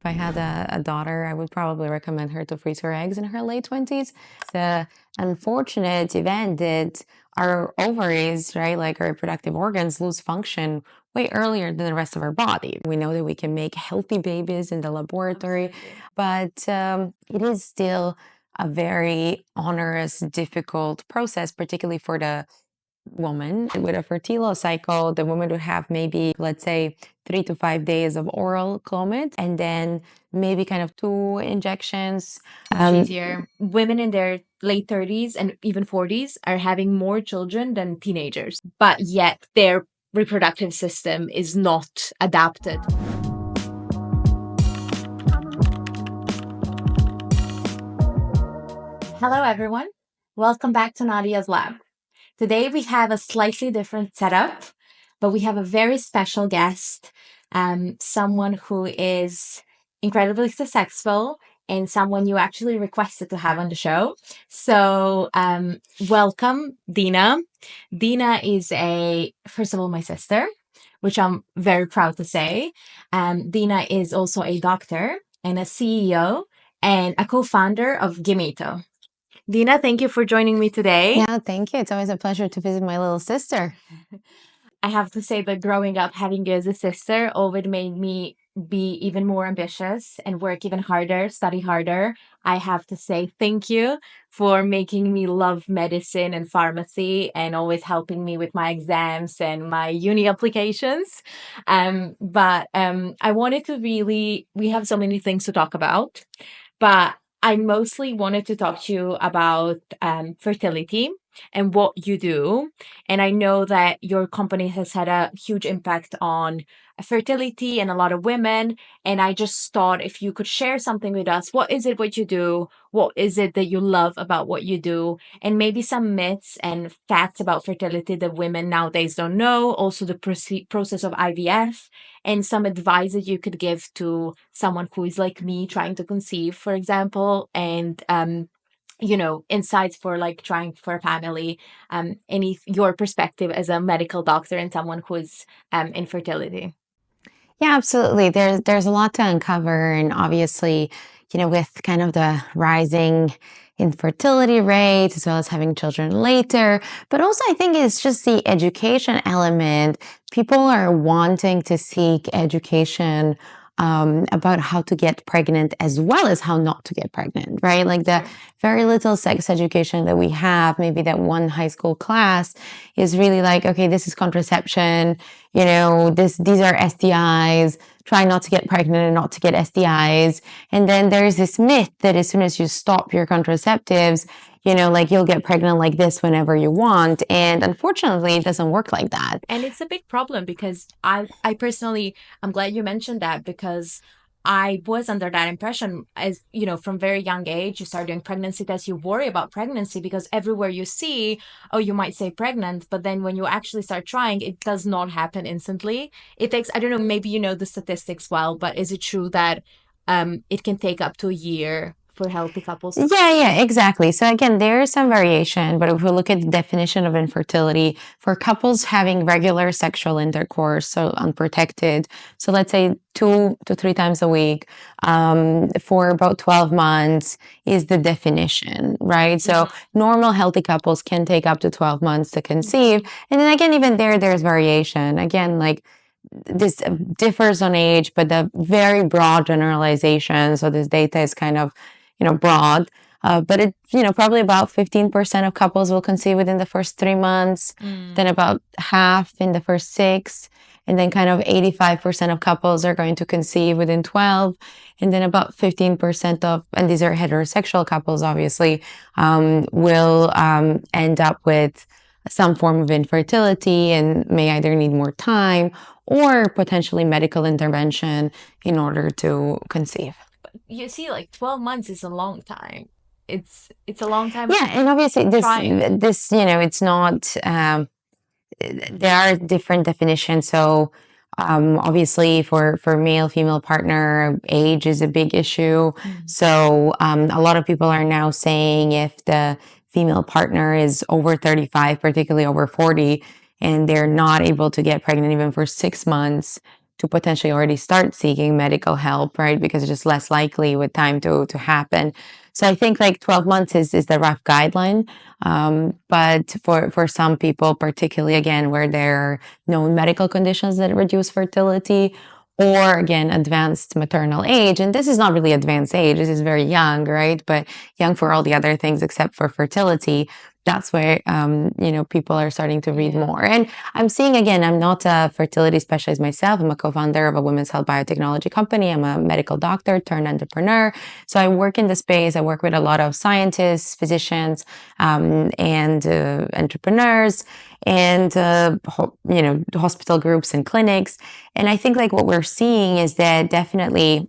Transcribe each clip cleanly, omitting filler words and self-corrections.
If I had a daughter, I would probably recommend her to freeze her eggs in her late 20s. The unfortunate event that our ovaries, right, like our reproductive organs, lose function way earlier than the rest of our body. We know that we can make healthy babies in the laboratory, but it is still a very onerous, difficult process, particularly for the woman with a Fertilo cycle. The woman would have maybe, let's say, 3 to 5 days of oral Clomid, and then maybe kind of 2 injections. Easier. Women in their late 30s and even 40s are having more children than teenagers, but yet their reproductive system is not adapted. Hello, everyone. Welcome back to Nadia's Lab. Today we have a slightly different setup, but we have a very special guest, someone who is incredibly successful and someone you actually requested to have on the show. So welcome, Dina. Dina is first of all, my sister, which I'm very proud to say. Dina is also a doctor and a CEO and a co-founder of Gameto. Dina, thank you for joining me today. Yeah, thank you. It's always a pleasure to visit my little sister. I have to say that growing up, having you as a sister always made me be even more ambitious and work even harder, study harder. I have to say thank you for making me love medicine and pharmacy and always helping me with my exams and my uni applications. But I wanted to we have so many things to talk about, but I mostly wanted to talk to you about fertility and what you do. And I know that your company has had a huge impact on fertility and a lot of women. And I just thought if you could share something with us, what is it what you do? What is it that you love about what you do? And maybe some myths and facts about fertility that women nowadays don't know. Also the process of IVF and some advice that you could give to someone who is like me trying to conceive, for example, and insights for like trying for a family, your perspective as a medical doctor and someone who's in fertility. Yeah, absolutely. There's a lot to uncover, and obviously, with kind of the rising infertility rate as well as having children later, but also I think it's just the education element. People are wanting to seek education about how to get pregnant as well as how not to get pregnant, right? Like the very little sex education that we have, maybe that one high school class is really like, okay, this is contraception, these are STIs, try not to get pregnant and not to get STIs. And then there's this myth that as soon as you stop your contraceptives, like you'll get pregnant like this whenever you want. And unfortunately, it doesn't work like that. And it's a big problem because I personally, I'm glad you mentioned that because I was under that impression as, from very young age, you start doing pregnancy tests, you worry about pregnancy because everywhere you see, oh, you might say pregnant, but then when you actually start trying, it does not happen instantly. It takes, I don't know, maybe you know the statistics well, but is it true that it can take up to a year for healthy couples? Yeah, exactly. So again, there is some variation, but if we look at the definition of infertility for couples having regular sexual intercourse, so unprotected, so let's say 2 to 3 times a week, for about 12 months is the definition, right? So normal healthy couples can take up to 12 months to conceive. And then again, even there's variation. Again, like this differs on age, but the very broad generalization. So this data is kind of, broad, but it, probably about 15% of couples will conceive within the first 3 months, then about half in the first 6, and then kind of 85% of couples are going to conceive within 12, and then about 15% of, and these are heterosexual couples, obviously, will end up with some form of infertility and may either need more time or potentially medical intervention in order to conceive. But you see, like 12 months is a long time. It's a long time. Yeah, and obviously this it's not. There are different definitions. So obviously for male female partner, age is a big issue. So a lot of people are now saying if the female partner is over 35, particularly over 40, and they're not able to get pregnant even for 6 months, to potentially already start seeking medical help, right? Because it's just less likely with time to happen. So I think like 12 months is the rough guideline. But for some people, particularly again, where there are known medical conditions that reduce fertility, or again, advanced maternal age. And this is not really advanced age. This is very young, right? But young for all the other things except for fertility. That's where, people are starting to read more. And I'm seeing, again, I'm not a fertility specialist myself. I'm a co-founder of a women's health biotechnology company. I'm a medical doctor turned entrepreneur. So I work in the space. I work with a lot of scientists, physicians, and entrepreneurs, and hospital groups and clinics. And I think like what we're seeing is that definitely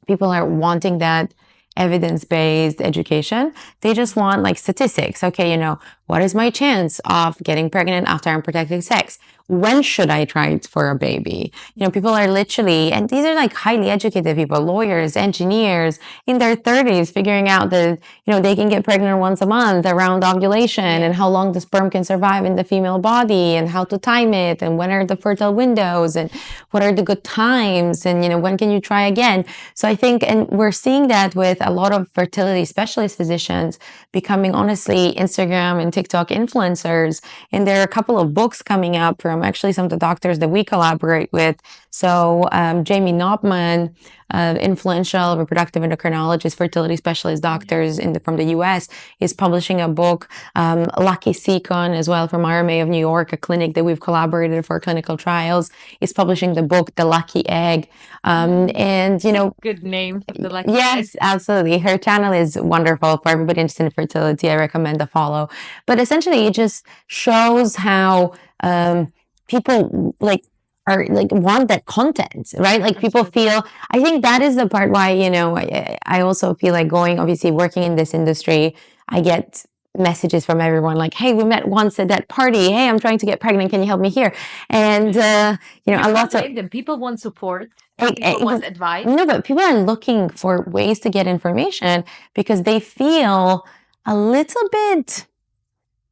people are wanting that evidence-based education. They just want like statistics. Okay, what is my chance of getting pregnant after unprotected sex? When should I try it for a baby? People are literally, and these are like highly educated people, lawyers, engineers in their 30s, figuring out that, they can get pregnant once a month around ovulation and how long the sperm can survive in the female body and how to time it and when are the fertile windows and what are the good times and, when can you try again? So I think, and we're seeing that with a lot of fertility specialist physicians becoming honestly Instagram and TikTok influencers. And there are a couple of books coming up from actually some of the doctors that we collaborate with. So Jamie Knopman, influential reproductive endocrinologist, fertility specialist doctors from the US, is publishing a book. Lucky Seacon as well from RMA of New York, a clinic that we've collaborated for clinical trials, is publishing the book, The Lucky Egg. And, good name. The Lucky Yes, Egg. absolutely. Her channel is wonderful for everybody interested in fertility. I recommend a follow. But essentially, it just shows how people want that content, right? Like people feel, I think that is the part why, I also feel like obviously working in this industry, I get messages from everyone like, hey, we met once at that party. Hey, I'm trying to get pregnant. Can you help me here? And, a lot of them. People want support. People want advice. No, but people are looking for ways to get information because they feel a little bit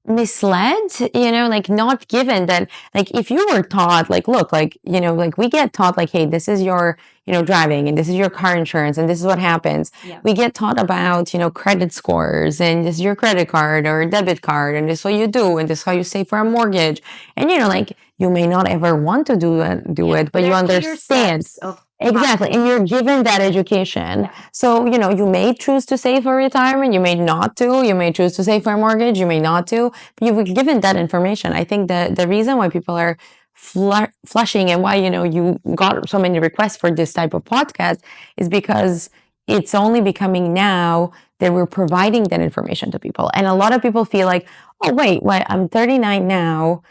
misled, like not given that, like if you were taught, like, look, like, like we get taught like, hey, this is your, driving and this is your car insurance and this is what happens. Yeah. We get taught about, credit scores and this is your credit card or debit card and this is what you do and this is how you save for a mortgage. And, like you may not ever want to do it, but you understand. Exactly. And you're given that education. Yeah. So, you may choose to save for retirement. You may not to. You may choose to save for a mortgage. You may not to. But you were given that information. I think the reason why people are flushing and why, you got so many requests for this type of podcast is because it's only becoming now that we're providing that information to people. And a lot of people feel like, oh, wait, I'm 39 now,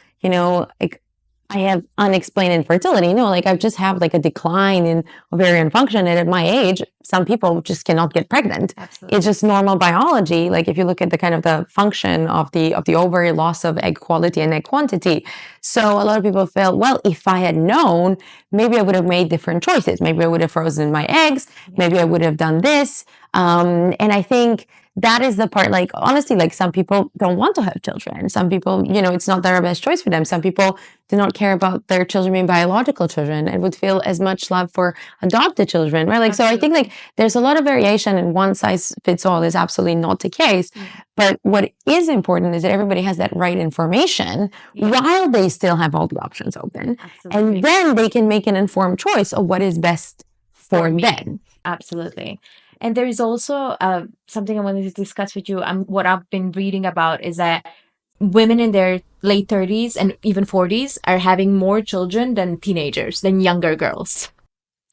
like, I have unexplained infertility. No, like I just have like a decline in ovarian function. And at my age, some people just cannot get pregnant. Absolutely. It's just normal biology. Like if you look at the kind of the function of the ovary, loss of egg quality and egg quantity. So a lot of people feel, well, if I had known, maybe I would have made different choices. Maybe I would have frozen my eggs. Maybe I would have done this. And I think that is the part, like, honestly, like some people don't want to have children. Some people, it's not their best choice for them. Some people do not care about their children being biological children and would feel as much love for adopted children, right? Like, absolutely. So I think like there's a lot of variation and one size fits all is absolutely not the case. But what is important is that everybody has that right information while they still have all the options open. Absolutely. And then they can make an informed choice of what is best for them. Absolutely. And there is also something I wanted to discuss with you. What I've been reading about is that women in their late 30s and even 40s are having more children than teenagers, than younger girls.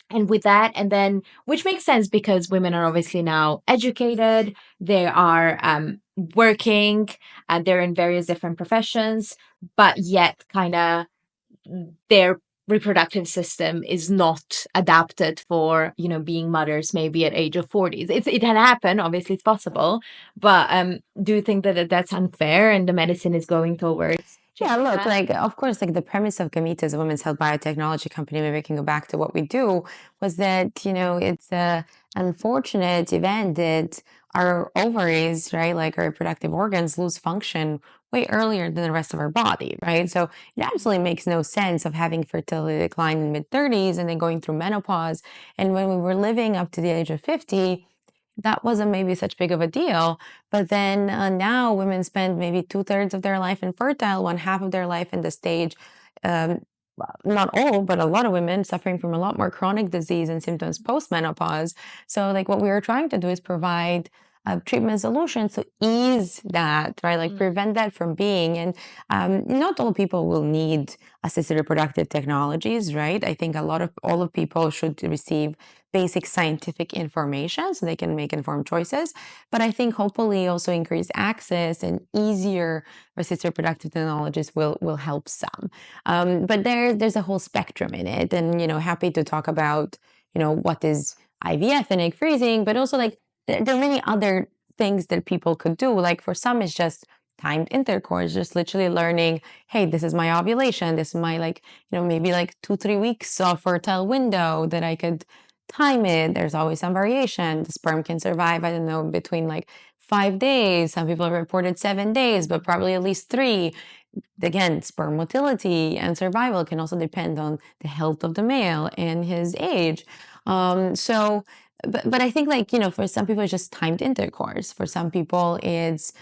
And with that, and then, which makes sense because women are obviously now educated, they are working, and they're in various different professions, but yet kind of their reproductive system is not adapted for, being mothers maybe at age of 40s. It can happen, obviously it's possible, but do you think that that's unfair and the medicine is going towards? Yeah, look, like, of course, like the premise of Gameto as a women's health biotechnology company, maybe we can go back to what we do, was that, it's a unfortunate event that our ovaries, right, like our reproductive organs lose function way earlier than the rest of our body, right? So it absolutely makes no sense of having fertility decline in mid-30s and then going through menopause. And when we were living up to the age of 50, that wasn't maybe such big of a deal. But then now women spend maybe 2/3 of their life infertile, one half of their life in the stage. Um, Not all, but a lot of women suffering from a lot more chronic disease and symptoms post-menopause. So, like, what we are trying to do is provide treatment solutions to ease that, right? Like, prevent that from being. And not all people will need assisted reproductive technologies, right? I think all of people should receive basic scientific information so they can make informed choices. But I think hopefully also increased access and easier assisted reproductive technologies will help some. But there's a whole spectrum in it, and happy to talk about what is IVF and egg freezing, but also like there are many other things that people could do. Like for some, it's just timed intercourse, just literally learning, hey, this is my ovulation, this is my like maybe like 2-3 weeks of fertile window that I could time it. There's always some variation. The sperm can survive, I don't know, between like 5 days. Some people have reported 7 days, but probably at least three. Again, sperm motility and survival can also depend on the health of the male and his age. But I think for some people it's just timed intercourse. For some people it's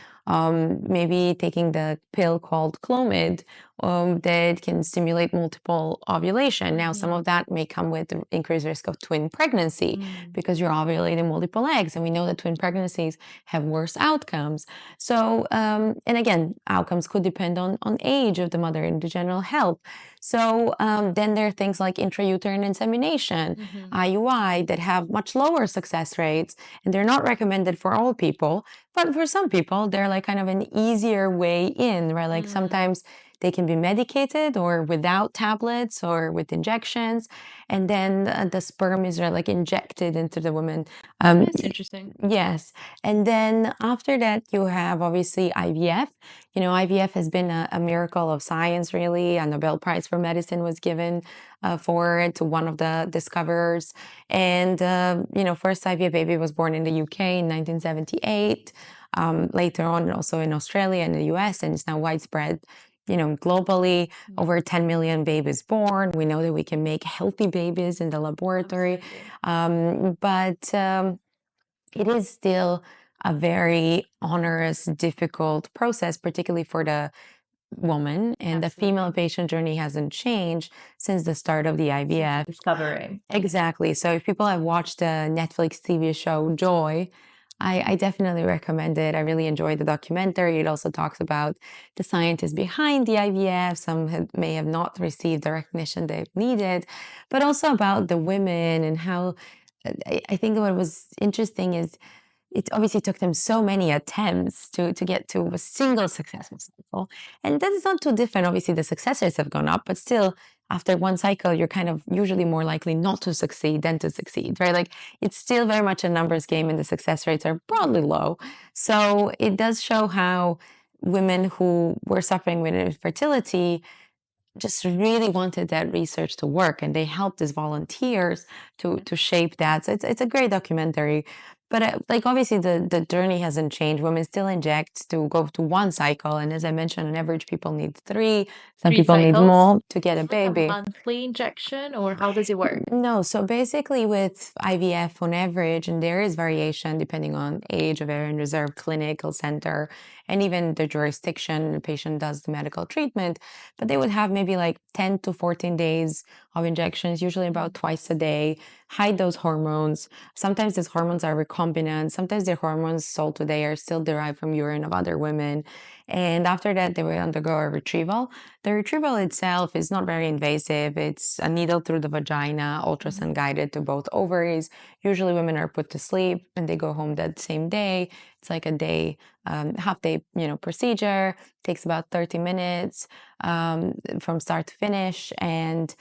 maybe taking the pill called Clomid that can stimulate multiple ovulation. Now, some of that may come with the increased risk of twin pregnancy because you're ovulating multiple eggs, and we know that twin pregnancies have worse outcomes. So, and again, outcomes could depend on age of the mother and the general health. So then there are things like intrauterine insemination, IUI, that have much lower success rates, and they're not recommended for all people. But for some people, they're like kind of an easier way in, right? Like sometimes they can be medicated or without tablets or with injections. And then the sperm is like injected into the woman. That's interesting. Yes. And then after that, you have obviously IVF. IVF has been a miracle of science, really. A Nobel Prize for Medicine was given for it to one of the discoverers. And, first IVF baby was born in the UK in 1978. Later on, also in Australia and the US, and it's now widespread. Globally, over 10 million babies born. We know that we can make healthy babies in the laboratory. But it is still a very onerous, difficult process, particularly for the woman, and the female patient journey hasn't changed since the start of the IVF. Discovering. Exactly. So if people have watched the Netflix TV show Joy, I definitely recommend it. I really enjoyed the documentary. It also talks about the scientists behind the IVF. Some may have not received the recognition they've needed, but also about the women and how I think what was interesting is it obviously took them so many attempts to get to a single successful cycle. And that is not too different. Obviously, the success rates have gone up, but still, after one cycle, you're kind of usually more likely not to succeed than to succeed, right? Like it's still very much a numbers game, and the success rates are broadly low. So it does show how women who were suffering with infertility just really wanted that research to work, and they helped as volunteers to shape that. So it's a great documentary. But like obviously the journey hasn't changed. Women still inject to go to one cycle, and as I mentioned, on average, people need three. Some people need more to get a baby. Like a monthly injection, or how does it work? No, so basically with IVF on average, and there is variation depending on age, ovarian reserve, clinical center, and even the jurisdiction the patient does the medical treatment, but they would have maybe like 10 to 14 days of injections, usually about twice a day, high dose hormones. Sometimes these hormones are recombinant. Sometimes the hormones sold today are still derived from urine of other women. And after that, they will undergo a retrieval. The retrieval itself is not very invasive. It's a needle through the vagina, ultrasound guided to both ovaries. Usually women are put to sleep and they go home that same day. It's like a day, half day, procedure. Takes about 30 minutes from start to finish. And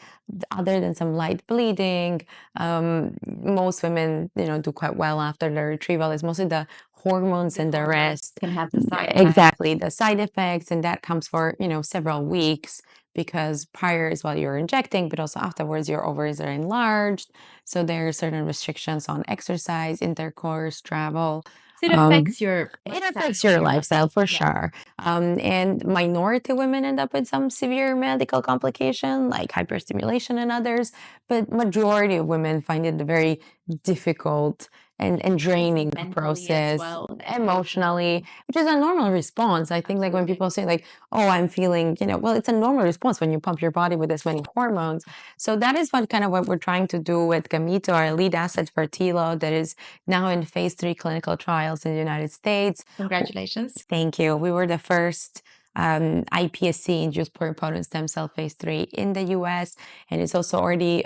other than some light bleeding, most women, do quite well after the retrieval. It's mostly the hormones and the rest Can have the side effects. exactly the side effects, and that comes for several weeks, because prior is while you're injecting, but also afterwards your ovaries are enlarged, so there are certain restrictions on exercise, intercourse, travel. So it affects your It lifestyle. affects your lifestyle for Yeah. sure. And minority women end up with some severe medical complication like hyperstimulation and others, but majority of women find it a very difficult and draining Mentally as process, well. emotionally, which is a normal response. I think like when people say like, oh, I'm feeling, well, it's a normal response when you pump your body with this many hormones. So that is what we're trying to do with Gameto, our lead asset Fertilo, that is now in phase 3 clinical trials in the United States. Congratulations. Thank you. We were the first iPSC-induced pluripotent stem cell phase 3 in the US, and it's also already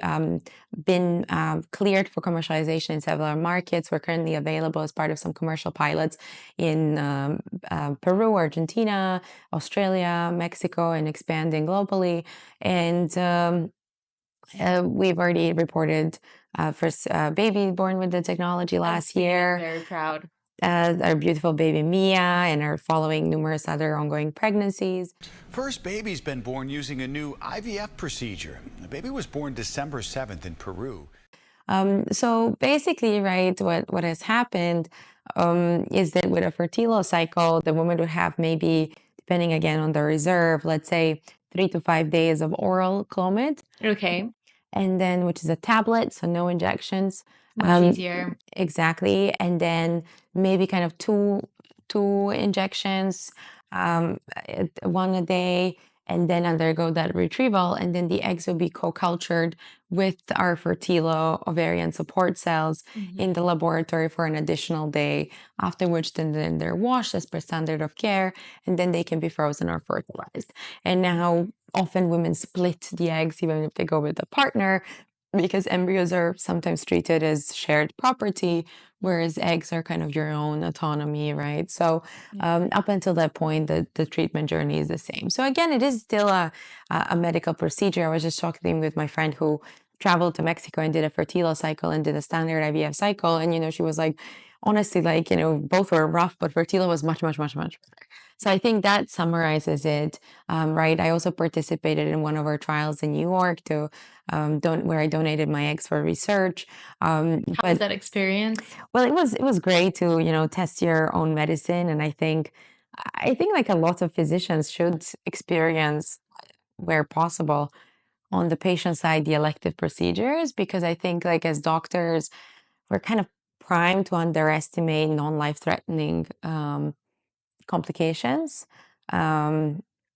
been cleared for commercialization in several markets. We're currently available as part of some commercial pilots in Peru, Argentina, Australia, Mexico, and expanding globally. And we've already reported first baby born with the technology last year. Very proud. Our beautiful baby Mia, and are following numerous other ongoing pregnancies. First baby's been born using a new IVF procedure. The baby was born December 7th in Peru. So basically, right, what has happened is that with a Fertilo cycle, the woman would have maybe, depending again on the reserve, let's say 3 to 5 days of oral Clomid. Okay. And then, which is a tablet, so no injections. Much easier. Exactly. And then maybe kind of two injections, one a day, and then undergo that retrieval. And then the eggs will be co-cultured with our Fertilo ovarian support cells in the laboratory for an additional day, after which then they're washed as per standard of care, and then they can be frozen or fertilized. And now often women split the eggs even if they go with a partner, because embryos are sometimes treated as shared property, whereas eggs are kind of your own autonomy, right? So up until that point, the treatment journey is the same. So again, it is still a medical procedure. I was just talking with my friend who traveled to Mexico and did a Fertilo cycle and did a standard IVF cycle. And, she was like, honestly, like, both were rough, but Fertilo was much, much, much, much better. So I think that summarizes it, right? I also participated in one of our trials in New York where I donated my eggs for research. How was that experience? Well, it was great to test your own medicine, and I think like a lot of physicians should experience, where possible, on the patient side, the elective procedures, because I think like as doctors, we're kind of primed to underestimate non-life threatening complications.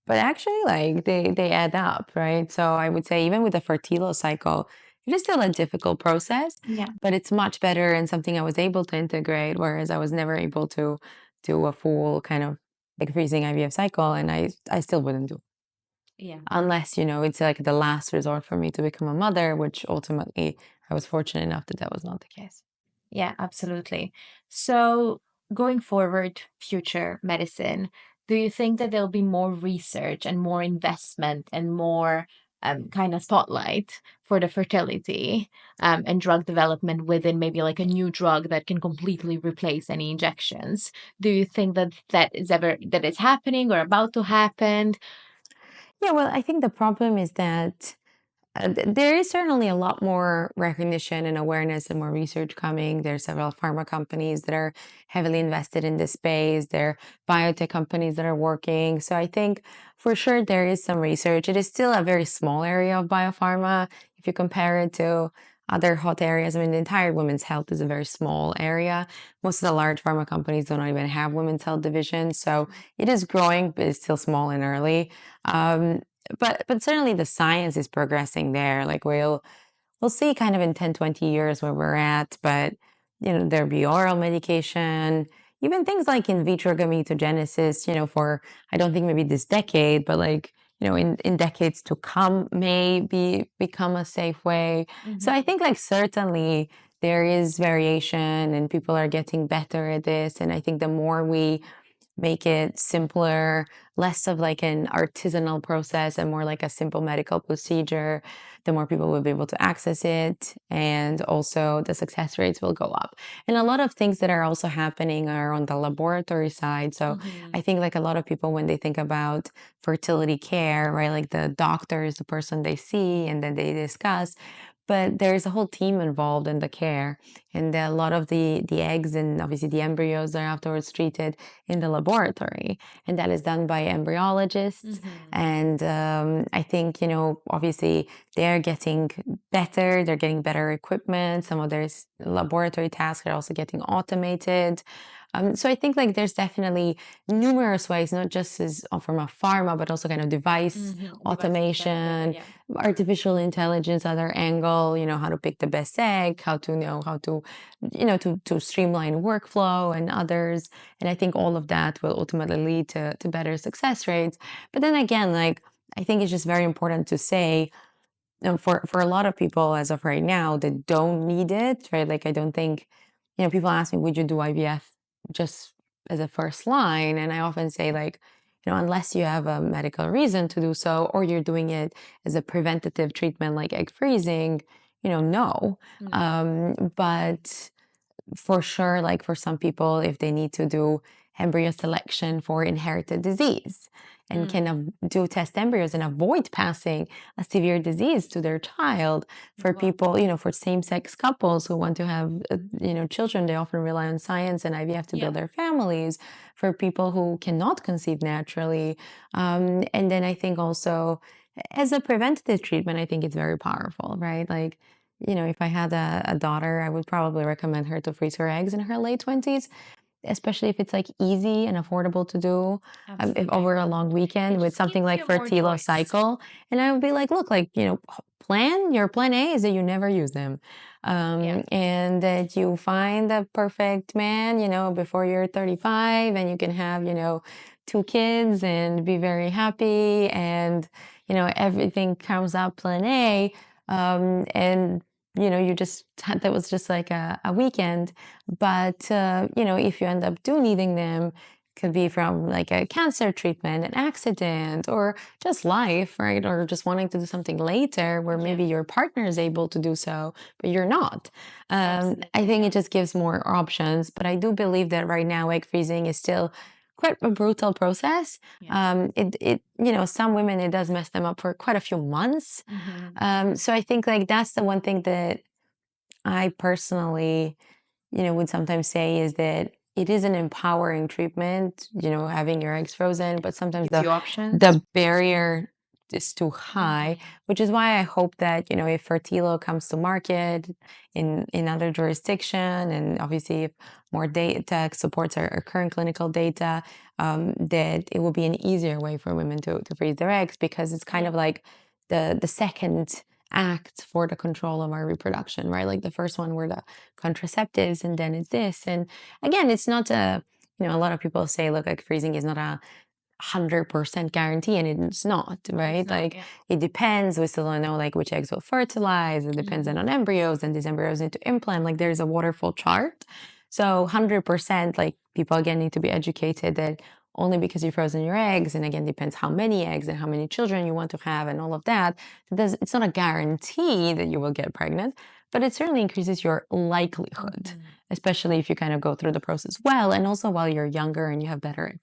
But actually, like they add up, right? So I would say even with the Fertilo cycle, it is still a difficult process, Yeah. but it's much better and something I was able to integrate, whereas I was never able to do a full kind of like freezing IVF cycle, and I still wouldn't do it. Yeah. Unless, it's like the last resort for me to become a mother, which ultimately I was fortunate enough that was not the case. Yeah, absolutely. So going forward, future medicine, do you think that there'll be more research and more investment and more kind of spotlight for the fertility and drug development within maybe like a new drug that can completely replace any injections? Do you think that that is happening or about to happen? Yeah, well, I think the problem is that there is certainly a lot more recognition and awareness and more research coming. There are several pharma companies that are heavily invested in this space. There are biotech companies that are working. So I think for sure there is some research. It is still a very small area of biopharma if you compare it to other hot areas. I mean, the entire women's health is a very small area. Most of the large pharma companies don't even have women's health divisions. So it is growing, but it's still small and early. But certainly the science is progressing there. Like we'll see kind of in 10, 20 years where we're at, but there'll be oral medication, even things like in vitro gametogenesis, for I don't think maybe this decade, but like, in decades to come become a safe way. So I think like certainly there is variation and people are getting better at this. And I think the more we make it simpler, less of like an artisanal process and more like a simple medical procedure, the more people will be able to access it. And also the success rates will go up. And a lot of things that are also happening are on the laboratory side. So I think like a lot of people, when they think about fertility care, right, like the doctor is the person they see and then they discuss. but there's a whole team involved in the care, and a lot of the eggs and obviously the embryos are afterwards treated in the laboratory, and that is done by embryologists. And I think, obviously they're getting better, they're getting better equipment. Some of their laboratory tasks are also getting automated. So I think like there's definitely numerous ways, not just as from a pharma, but also kind of device automation, artificial intelligence, other angle, how to pick the best egg, how to know how to, to streamline workflow and others. And I think all of that will ultimately lead to better success rates. But then again, like, I think it's just very important to say, for a lot of people as of right now that don't need it, right? Like, I don't think, people ask me, would you do IVF just as a first line? And I often say, like, unless you have a medical reason to do so, or you're doing it as a preventative treatment like egg freezing, no. But for sure, like for some people, if they need to do embryo selection for inherited disease and can do test embryos and avoid passing a severe disease to their child, for people, for same-sex couples who want to have, children, they often rely on science and IVF to build their families, for people who cannot conceive naturally. And then I think also as a preventative treatment, I think it's very powerful, right? Like, if I had a daughter, I would probably recommend her to freeze her eggs in her late 20s, especially if it's like easy and affordable to do, if over a long weekend with something like Fertilo cycle. And I would be like, look, like, your plan A is that you never use them. And that you find the perfect man, before you're 35, and you can have, 2 kids and be very happy, and, everything comes out plan A. And that was just like a weekend. But, if you end up needing them, could be from like a cancer treatment, an accident, or just life, right? Or just wanting to do something later where maybe your partner is able to do so, but you're not. I think it just gives more options. But I do believe that right now egg freezing is still quite a brutal process. Some women, it does mess them up for quite a few months. So I think like that's the one thing that I personally, would sometimes say is that it is an empowering treatment, having your eggs frozen, but sometimes the barrier is too high, which is why I hope that, if Fertilo comes to market in other jurisdiction, and obviously if more data supports our current clinical data, that it will be an easier way for women to freeze their eggs, because it's kind of like the second act for the control of our reproduction, right? Like the first one were the contraceptives, and then it's this. And again, it's not a lot of people say, look, like freezing is not a 100% guarantee, and it's not, right? It depends. We still don't know like which eggs will fertilize. It depends on embryos, and these embryos need to implant. Like there's a waterfall chart. So 100%, like people again need to be educated that only because you've frozen your eggs, and again, depends how many eggs and how many children you want to have and all of that. It's not a guarantee that you will get pregnant, but it certainly increases your likelihood, especially if you kind of go through the process well, and also while you're younger and you have better.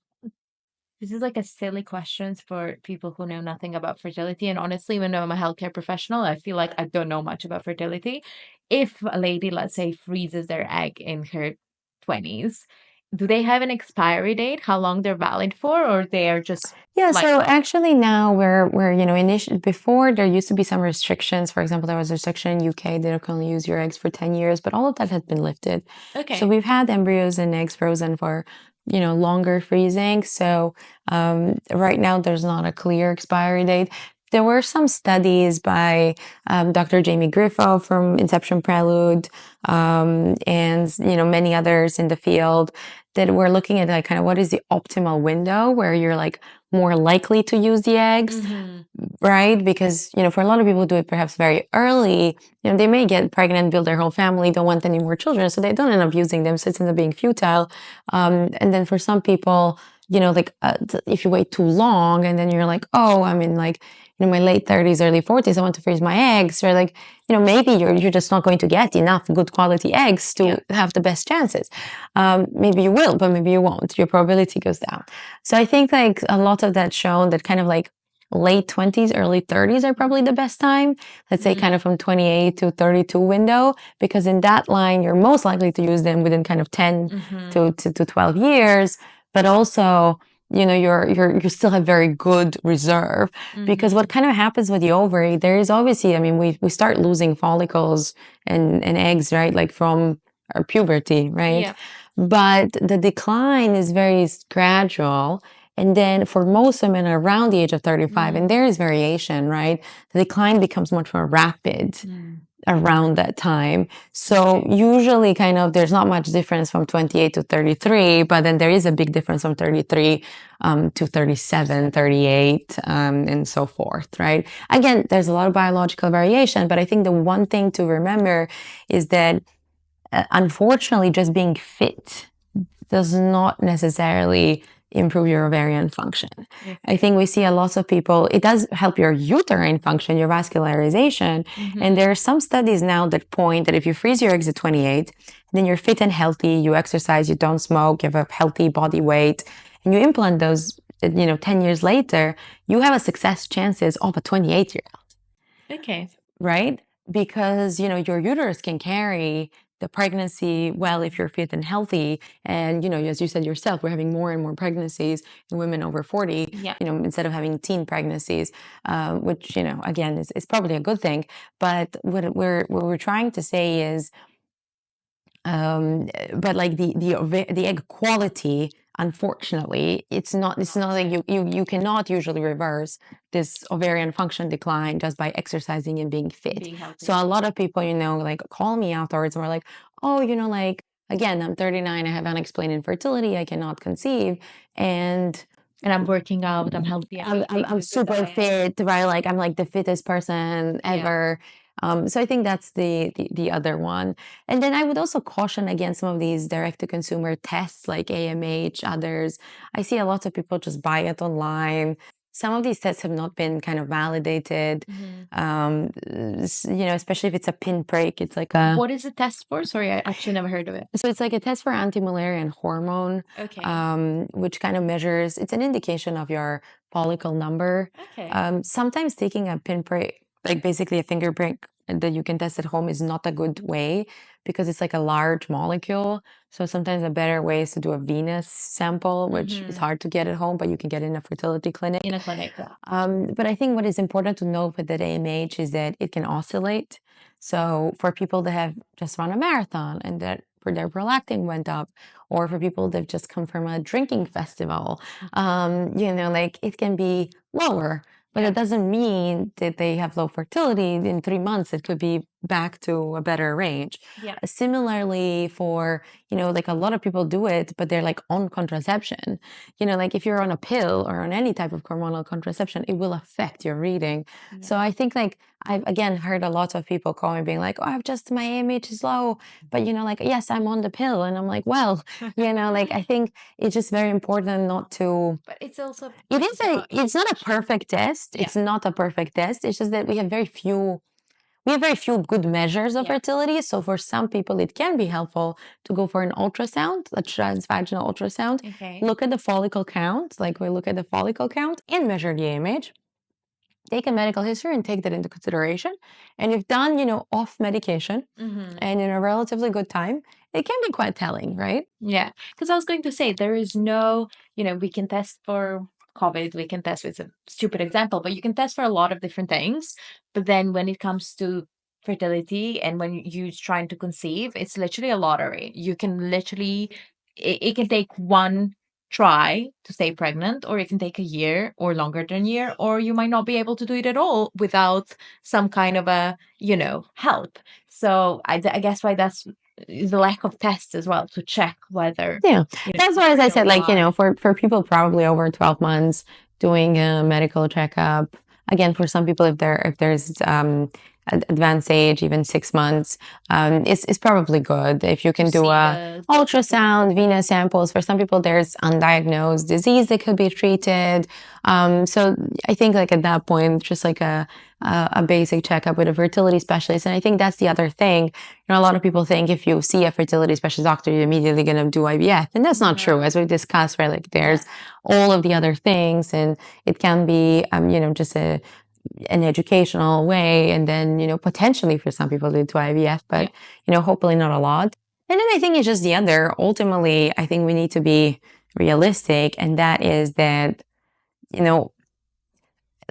This is like a silly question for people who know nothing about fertility. And honestly, even though I'm a healthcare professional, I feel like I don't know much about fertility. If a lady, let's say, freezes their egg in her 20s, do they have an expiry date, how long they're valid for, or they are just so actually now before there used to be some restrictions. For example, there was a restriction in UK that you can only use your eggs for 10 years, but all of that has been lifted. So we've had embryos and eggs frozen for longer freezing. So right now there's not a clear expiry date. There were some studies by Dr. Jamie Griffo from Inception Prelude, and many others in the field that were looking at like kind of what is the optimal window where you're like more likely to use the eggs, right? Because for a lot of people who do it perhaps very early, they may get pregnant, build their whole family, don't want any more children, so they don't end up using them, so it ends up being futile. And then for some people, if you wait too long and then you're like, oh, I'm in like my late 30s, early 40s, I want to freeze my eggs, or like maybe you're just not going to get enough good quality eggs to have the best chances. Maybe you will, but maybe you won't. Your probability goes down. So I think like a lot of that shown that kind of like late 20s, early 30s are probably the best time. Let's say kind of from 28 to 32 window, because in that line, you're most likely to use them within kind of 10 to 12 years. But also, you know, you still have very good reserve, because what kind of happens with the ovary, there is obviously, I mean, we start losing follicles and eggs, right? Like from our puberty, right? Yeah. But the decline is very gradual. And then for most women around the age of 35, and there is variation, right? The decline becomes much more rapid around that time. So usually kind of there's not much difference from 28 to 33, but then there is a big difference from 33 to 37, 38, and so forth, right? Again, there's a lot of biological variation, but I think the one thing to remember is that unfortunately, just being fit does not necessarily improve your ovarian function. Okay. I think we see a lot of people, it does help your uterine function, your vascularization. And there are some studies now that point that if you freeze your eggs at 28, then you're fit and healthy, you exercise, you don't smoke, you have a healthy body weight, and you implant those, 10 years later, you have a success chances of a 28-year-old. Okay. Right? Because, your uterus can carry the pregnancy well if you're fit and healthy. And, as you said yourself, we're having more and more pregnancies in women over 40, Yeah. Instead of having teen pregnancies, which, again, is probably a good thing. But what we're trying to say is, but like the egg quality, unfortunately, it's not like you cannot usually reverse this ovarian function decline just by exercising and being fit. Being healthy. So a lot of people, like call me afterwards and we're like, oh, like, again, I'm 39, I have unexplained infertility, I cannot conceive, and I'm working out, I'm healthy. I'm super fit, right? Like I'm like the fittest person ever. So I think that's the other one. And then I would also caution against some of these direct-to-consumer tests like AMH, others. I see a lot of people just buy it online. Some of these tests have not been kind of validated, especially if it's a pinprick. It's like a... What is a test for? Sorry, I actually never heard of it. So it's like a test for anti-Mullerian hormone, which kind of measures, it's an indication of your follicle number. Okay. Sometimes taking a pinprick, like basically a finger prick that you can test at home, is not a good way because it's like a large molecule. So sometimes a better way is to do a venous sample, which is hard to get at home, but you can get in a fertility clinic. In a clinic, yeah. But I think what is important to note with that AMH is that it can oscillate. So for people that have just run a marathon and that their prolactin went up, or for people that just come from a drinking festival, like it can be lower. But it doesn't mean that they have low fertility. In 3 months, it could be back to a better range. Yeah. Similarly for, like a lot of people do it, but they're like on contraception. Like if you're on a pill or on any type of hormonal contraception, it will affect your reading. Yeah. So I think like I've again heard a lot of people call me being like, oh, my AMH is low, but like, yes, I'm on the pill. And I'm like, well, like I think it's just very important not to... But it's also... It's not a perfect test. It's not a perfect test. It's just that we have very few good measures of fertility. So for some people, it can be helpful to go for an ultrasound, a transvaginal ultrasound. Okay. Look at the follicle count, like we look at the follicle count and measure the AMH. Take a medical history and take that into consideration. And if done, off medication and in a relatively good time, it can be quite telling, right? Yeah. Because I was going to say, there is no, we can test for COVID, we can test, it's a stupid example, but you can test for a lot of different things. But then when it comes to fertility and when you're trying to conceive, it's literally a lottery. You can literally, it can take one try to stay pregnant, or it can take a year or longer than a year, or you might not be able to do it at all without some kind of a, help. So I guess why that's the lack of tests as well to check whether... Yeah, that's why, as I said, like, for people probably over 12 months doing a medical checkup. Again, for some people, if there's advanced age, even 6 months, is probably good. If you can do a ultrasound, venous samples. For some people, there's undiagnosed disease that could be treated. So I think like at that point, just like a basic checkup with a fertility specialist. And I think that's the other thing. A lot of people think if you see a fertility specialist doctor, you're immediately going to do IVF. And that's not true. As we've discussed, right? Like there's all of the other things, and it can be, just an educational way. And then, potentially for some people to do IVF, but, hopefully not a lot. And then I think it's just the other, ultimately, I think we need to be realistic. And that is that,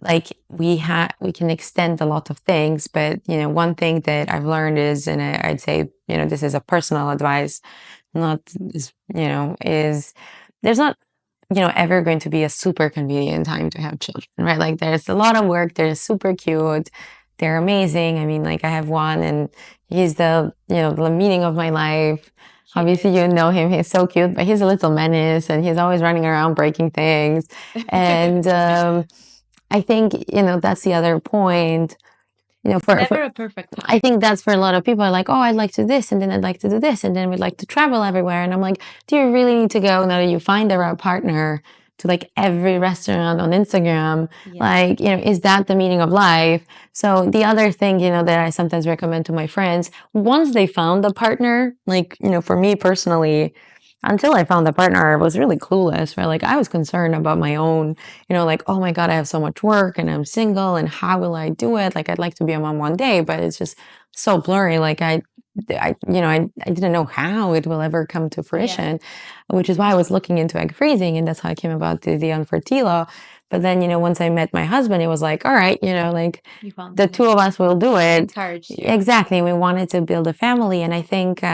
like we can extend a lot of things, but one thing that I've learned is, and I'd say, this is a personal advice, is there's not, ever going to be a super convenient time to have children, right? Like there's a lot of work. They're super cute. They're amazing. I mean, like I have one and he's the meaning of my life. Obviously, you know him. He's so cute, but he's a little menace and he's always running around breaking things. And, I think, that's the other point, never a perfect time. I think that's for a lot of people are like, oh, I'd like to do this, and then I'd like to do this, and then we'd like to travel everywhere. And I'm like, do you really need to go now that you find the right partner to like every restaurant on Instagram? Like, is that the meaning of life? So the other thing, that I sometimes recommend to my friends, once they found the partner, like, for me personally, until I found the partner, I was really clueless, right? Like I was concerned about my own, like, oh my God, I have so much work and I'm single and how will I do it? Like I'd like to be a mom one day, but it's just so blurry. Like I didn't know how it will ever come to fruition, which is why I was looking into egg freezing. And that's how I came about the Fertilo. But then, once I met my husband, it was like, all right, like the two of us will do it. Exactly. We wanted to build a family. And I think,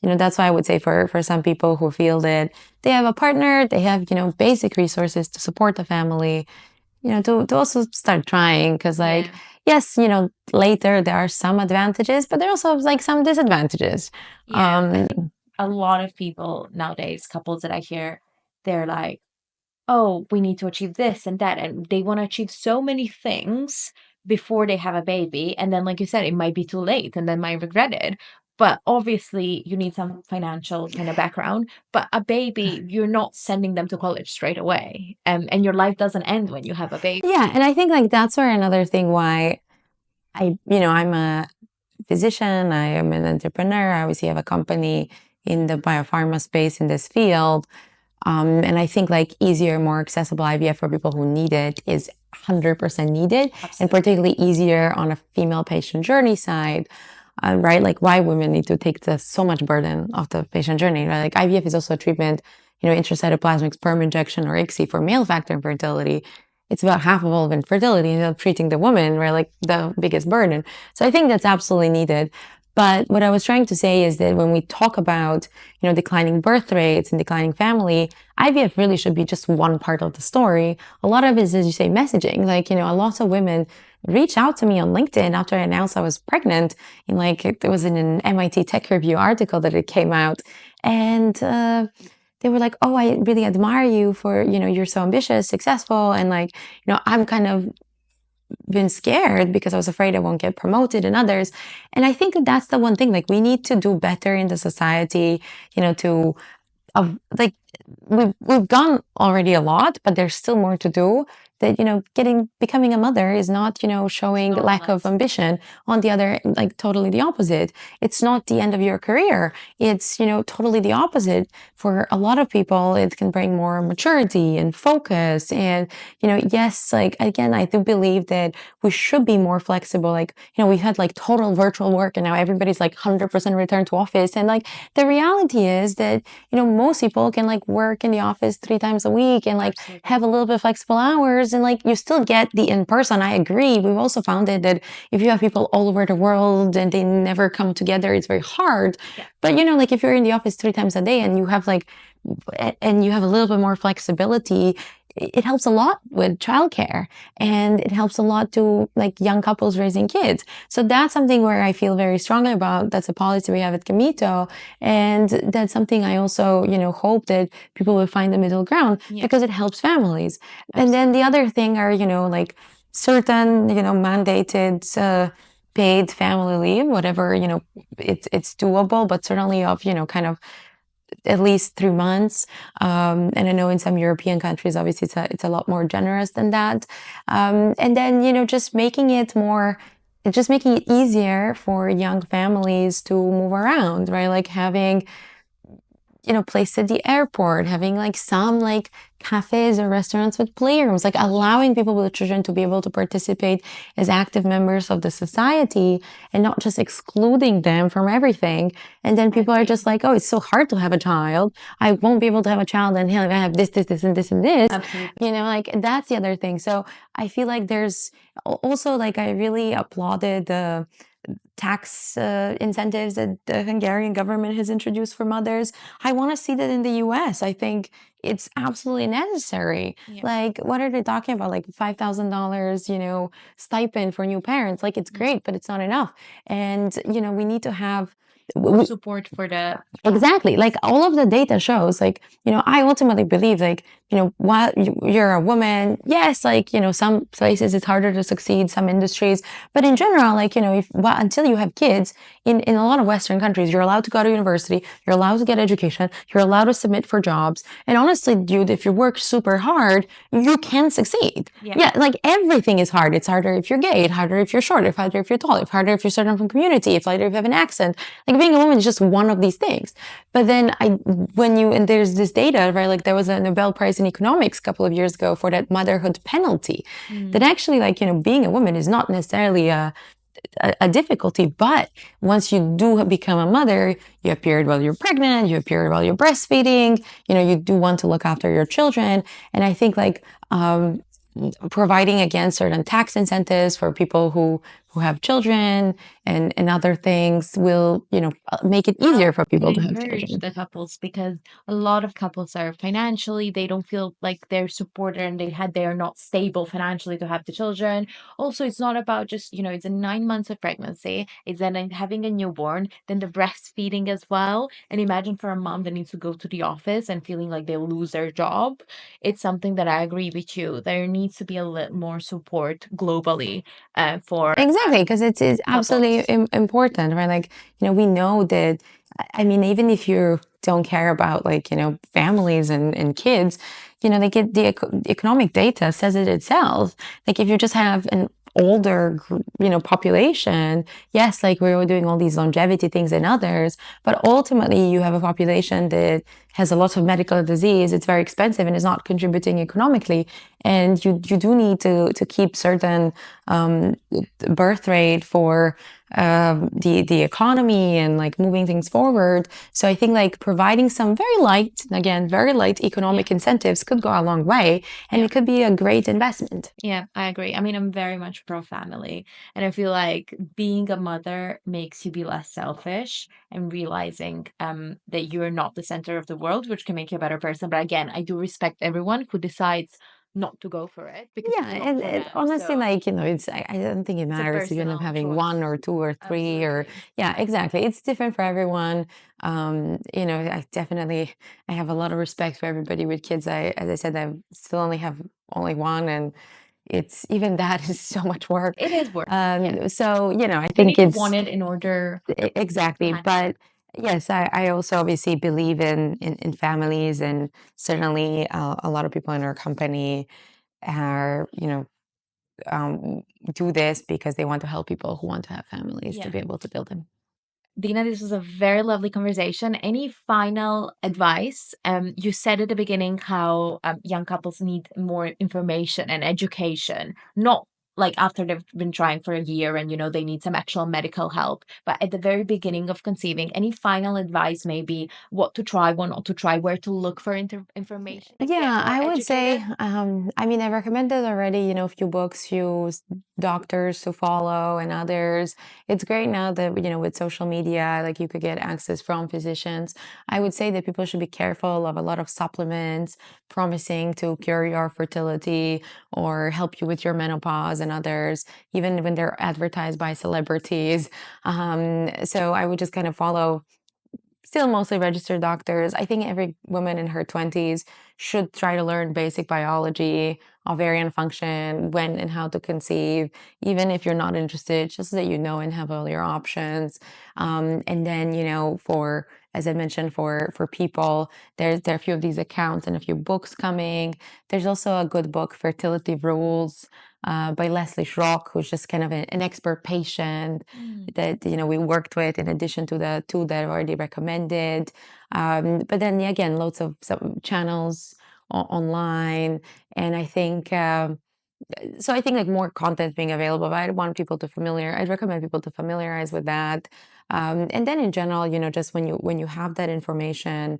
that's why I would say for some people who feel that they have a partner, they have, basic resources to support the family, to also start trying. Cause like, yes, later there are some advantages, but there are also like some disadvantages. I think a lot of people nowadays, couples that I hear, they're like, oh, we need to achieve this and that. And they want to achieve so many things before they have a baby. And then, like you said, it might be too late and then might regret it. But obviously, you need some financial kind of background. But a baby, you're not sending them to college straight away. And your life doesn't end when you have a baby. Yeah. And I think like that's where another thing why I'm a physician, I am an entrepreneur. I obviously have a company in the biopharma space in this field. And I think like easier, more accessible IVF for people who need it is 100% needed. Absolutely. And particularly easier on a female patient journey side. Right? Like why women need to take so much burden off the patient journey, right? Like IVF is also a treatment, intracytoplasmic sperm injection or ICSI for male factor infertility. It's about half of all of infertility, treating the woman, right? Like the biggest burden. So I think that's absolutely needed. But what I was trying to say is that when we talk about, declining birth rates and declining family, IVF really should be just one part of the story. A lot of it is, as you say, messaging. Like, a lot of women reach out to me on LinkedIn after I announced I was pregnant. And like, it was in an MIT Tech Review article that it came out. And, they were like, oh, I really admire you for, you're so ambitious, successful. And like, I'm kind of been scared because I was afraid I won't get promoted and others. And I think that's the one thing, like we need to do better in the society, like we've done already a lot, but there's still more to do. That, becoming a mother is not, showing lack of ambition. On the other, like totally the opposite. It's not the end of your career. It's, totally the opposite. For a lot of people, it can bring more maturity and focus. And, yes, like again, I do believe that we should be more flexible. Like, we had like total virtual work and now everybody's like 100% return to office. And like the reality is that, most people can like work in the office 3 times a week and like have a little bit of flexible hours. And like you still get the in-person. I agree. We've also found that if you have people all over the world and they never come together, it's very hard. Yeah. But like if you're in the office 3 times a day and you have a little bit more flexibility, it helps a lot with childcare and it helps a lot to like young couples raising kids. So that's something where I feel very strongly about. That's a policy we have at Gameto. And that's something I also, hope that people will find the middle ground because it helps families. Absolutely. And then the other thing are, like certain, mandated, paid family leave, whatever, it's doable, but certainly of, kind of at least 3 months. And I know in some European countries, obviously it's a lot more generous than that. And then, just making it easier for young families to move around, right? Like having, place at the airport, having like some like cafes or restaurants with playrooms, like allowing people with children to be able to participate as active members of the society and not just excluding them from everything. And then people are just like, oh, it's so hard to have a child. I won't be able to have a child and I have this, and this, and this. Absolutely. Like that's the other thing. So I feel like there's also like, I really applauded the tax incentives that the Hungarian government has introduced for mothers. I want to see that in the US. I think it's absolutely necessary. Yeah. Like, what are they talking about? Like $5,000, stipend for new parents. Like, it's great, but it's not enough. And, we need to have more support for the exactly, like all of the data shows, like, I ultimately believe, like, while you're a woman, yes, like, some places it's harder to succeed, some industries, but in general, like, until you have kids, in a lot of Western countries, you're allowed to go to university, you're allowed to get education, you're allowed to submit for jobs, and honestly, dude, if you work super hard, you can succeed. Yeah, like everything is hard. It's harder if you're gay, it's harder if you're short, it's harder if you're tall, it's harder if you're certain from community, it's harder if you have an accent. Like being a woman is just one of these things. But then and there's this data, right? Like there was a Nobel Prize in economics a couple of years ago for that motherhood penalty. That actually, like, being a woman is not necessarily a difficulty, but once you do become a mother, you have period while you're pregnant, you have period while you're breastfeeding, you do want to look after your children. And I think like, providing again certain tax incentives for people who have children and other things will, make it easier for people to have encourage children. the couples, because a lot of couples are financially, they don't feel like they're supported and they are not stable financially to have the children. Also, it's not about just, it's a 9 months of pregnancy, it's then having a newborn, then the breastfeeding as well. And imagine for a mom that needs to go to the office and feeling like they'll lose their job. It's something that I agree with you. There needs to be a little more support globally for Exactly, because it's absolutely important, right? Like, we know that, I mean, even if you don't care about like, families and kids, they get the economic data says it itself. Like if you just have an older, population, yes, like we were doing all these longevity things and others, but ultimately you have a population that has a lot of medical disease, it's very expensive and is not contributing economically. And you do need to keep certain birth rate for the economy and like moving things forward. So I think like providing some very light economic incentives could go a long way, and it could be a great investment. Yeah, I agree. I mean, I'm very much pro family, and I feel like being a mother makes you be less selfish and realizing that you're not the center of the world, which can make you a better person. But again, I do respect everyone who decides not to go for it, because Yeah, it's not and for them. honestly, So like, I don't think it it's a matters if you end up personal having choice. one or two or three or Absolutely. yeah, exactly. It's different for everyone. I have a lot of respect for everybody with kids. As I said, I still only one, and it's even that is so much work. It is work. So, I You think need to it's want it in order. exactly. Manage But yes, I also obviously believe in families, and certainly a lot of people in our company are, do this because they want to help people who want to have families to Yeah. be able to build them. Dina, this was a very lovely conversation. Any final advice? You said at the beginning how young couples need more information and education, not like after they've been trying for a year and they need some actual medical help, but at the very beginning of conceiving. Any final advice, maybe what to try, what not to try, where to look for information and get Yeah, more I would say, educated? I mean, I recommended already, a few books, doctors to follow and others. It's great now that, with social media, like you could get access from physicians. I would say that people should be careful of a lot of supplements promising to cure your fertility or help you with your menopause and others, even when they're advertised by celebrities. So I would just kind of follow still mostly registered doctors. I think every woman in her 20s should try to learn basic biology, ovarian function, when and how to conceive, even if you're not interested, just so that you know and have all your options. And then, for, as I mentioned, for people, there are a few of these accounts and a few books coming. There's also a good book, Fertility Rules, by Leslie Schrock, who's just kind of an expert patient that we worked with in addition to the two that I've already recommended. But then again, lots of some channels online, and I think like more content being available. But I'd recommend people to familiarize with that. And then in general, just when you have that information,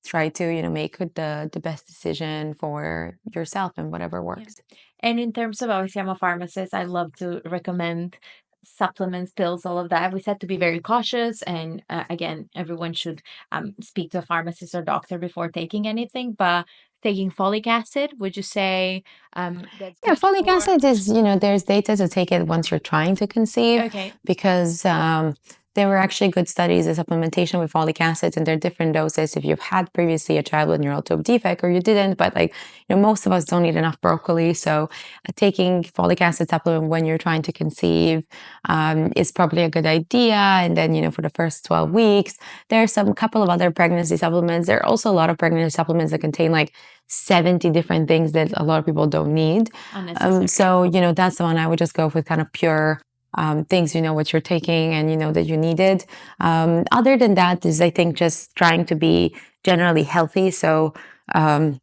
try to make the best decision for yourself and whatever works. And in terms of, obviously, I'm a pharmacist. I love to recommend supplements, pills, all of that. We said to be very cautious. And again, everyone should speak to a pharmacist or doctor before taking anything. But taking folic acid, would you say that's Yeah, good? folic acid is, there's data to take it once you're trying to conceive. Okay. Because there were actually good studies of supplementation with folic acid, and there are different doses if you've had previously a child with neural tube defect or you didn't. But most of us don't eat enough broccoli. So taking folic acid supplement when you're trying to conceive is probably a good idea. And then, for the first 12 weeks, there's some couple of other pregnancy supplements. There are also a lot of pregnancy supplements that contain 70 different things that a lot of people don't need. So, that's the one I would just go with, kind of pure things, what you're taking and that you need it. Other than that is, I think, just trying to be generally healthy. So some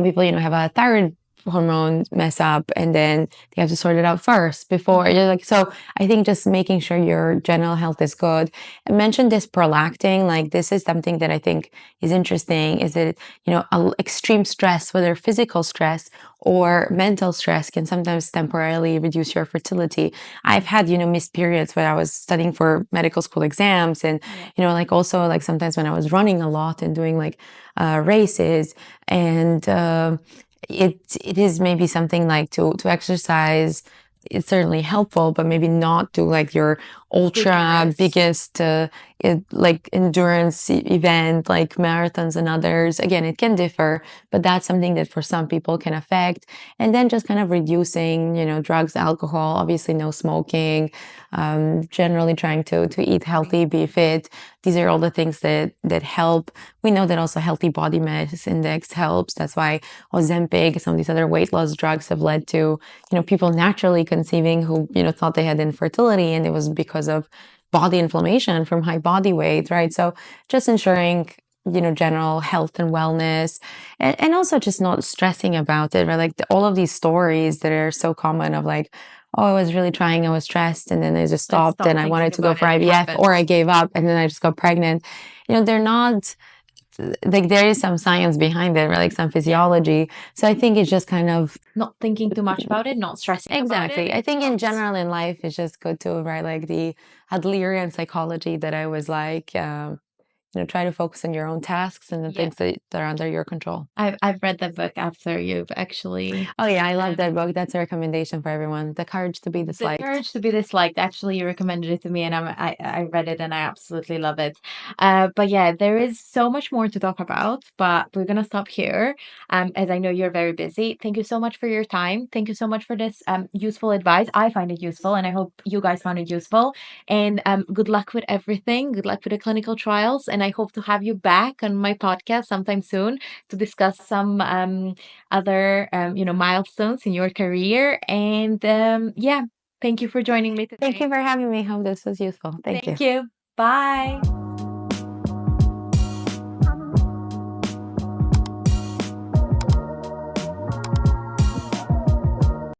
people, have a thyroid hormone mess up, and then they have to sort it out first before so I think just making sure your general health is good. I mentioned this prolactin, this is something that I think is interesting, is that extreme stress, whether physical stress or mental stress, can sometimes temporarily reduce your fertility. I've had missed periods when I was studying for medical school exams, and also sometimes when I was running a lot and doing races, and it is maybe something to exercise. It's certainly helpful, but maybe not do your ultra biggest endurance event like marathons and others. Again, it can differ, but that's something that for some people can affect. And then just kind of reducing, drugs, alcohol, obviously no smoking, generally trying to eat healthy, be fit. These are all the things that help. We know that also healthy body mass index helps. That's why Ozempic, some of these other weight loss drugs have led to, people naturally conceiving who, thought they had infertility, and it was because of body inflammation from high body weight, right? So just ensuring, general health and wellness, and also just not stressing about it, right? All of these stories that are so common of oh, I was really trying, I was stressed, and then I just stopped and I wanted to go for IVF, or I gave up and then I just got pregnant. They're not, there is some science behind it, right? Some physiology. So I think it's just kind of not thinking too much about it, not stressing exactly. about it. I think in general in life, it's just good to, right, the Adlerian psychology that I was try to focus on your own tasks and the things that are under your control. I've read that book after you've actually. Oh yeah, I love that book. That's a recommendation for everyone. The Courage to Be Disliked. The Courage to Be Disliked. Actually, you recommended it to me, and I read it and I absolutely love it. But yeah, there is so much more to talk about, but we're gonna stop here. As I know you're very busy. Thank you so much for your time. Thank you so much for this useful advice. I find it useful, and I hope you guys found it useful. And good luck with everything. Good luck with the clinical trials, and I hope to have you back on my podcast sometime soon to discuss some other milestones in your career. And yeah, thank you for joining me today. Thank you for having me. Hope this was useful. Thank you. Bye.